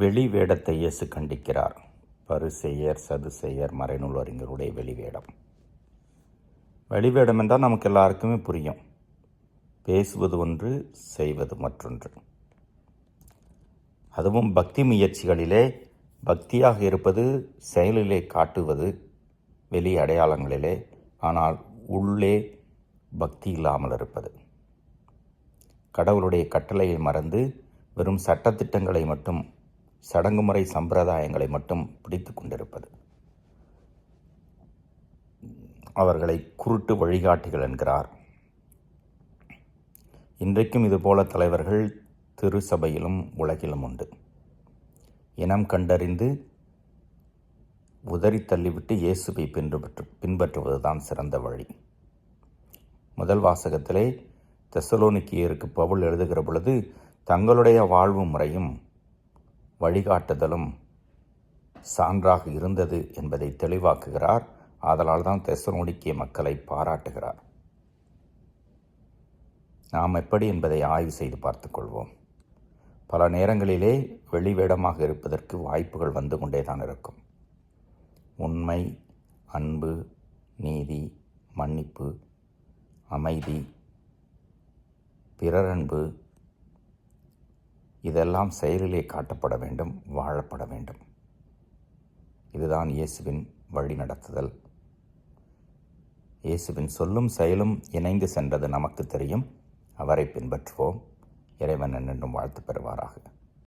வெளி வேடத்தை இயேசு கண்டிக்கிறார். பரிசேயர், சதுசேயர், மறைநூல் அறிஞருடைய வெளிவேடம். வெளிவேடம் என்றால் நமக்கு எல்லாருக்குமே புரியும். பேசுவது ஒன்று, செய்வது மற்றொன்று. அதுவும் பக்தி முயற்சிகளிலே பக்தியாக இருப்பது செயலிலே காட்டுவது, வெளி அடையாளங்களிலே, ஆனால் உள்ளே பக்தி இல்லாமல் இருப்பது. கடவுளுடைய கட்டளையை மறந்து வெறும் சட்டத்திட்டங்களை மட்டும், சடங்குமுறை சம்பிரதாயங்களை மட்டும் பிடித்து கொண்டிருப்பது. அவர்களை குருட்டு வழிகாட்டிகள் என்கிறார். இன்றைக்கும் இதுபோல தலைவர்கள் திருச்சபையிலும் உலகிலும் உண்டு. இனம் கண்டறிந்து உதறி தள்ளிவிட்டு இயேசுவை பின்பற்றுவதுதான் சிறந்த வழி. முதல் வாசகத்திலே தெசலோனிக்கேயருக்கு பவுல் எழுதுகிற பொழுது தங்களுடைய வாழ்வு முறையும் வழிகாட்டுதலும் சான்றாக இருந்தது என்பதை தெளிவாக்குகிறார். ஆதலால் தான் தெசலோனிக்கே மக்களை பாராட்டுகிறார். நாம் எப்படி என்பதை ஆய்வு செய்து பார்த்துக்கொள்வோம். பல நேரங்களிலே வெளிவேடமாக இருப்பதற்கு வாய்ப்புகள் வந்து கொண்டே தான் இருக்கும். உண்மை, அன்பு, நீதி, மன்னிப்பு, அமைதி, பிறரன்பு இதெல்லாம் செயலிலே காட்டப்பட வேண்டும், வாழப்பட வேண்டும். இதுதான் இயேசுவின் வழி நடத்துதல். இயேசுவின் சொல்லும் செயலும் இணைந்து சென்றது நமக்கு தெரியும். அவரை பின்பற்றுவோம். இறைவன் என்றும் வாழ்த்து பெறுவாராக.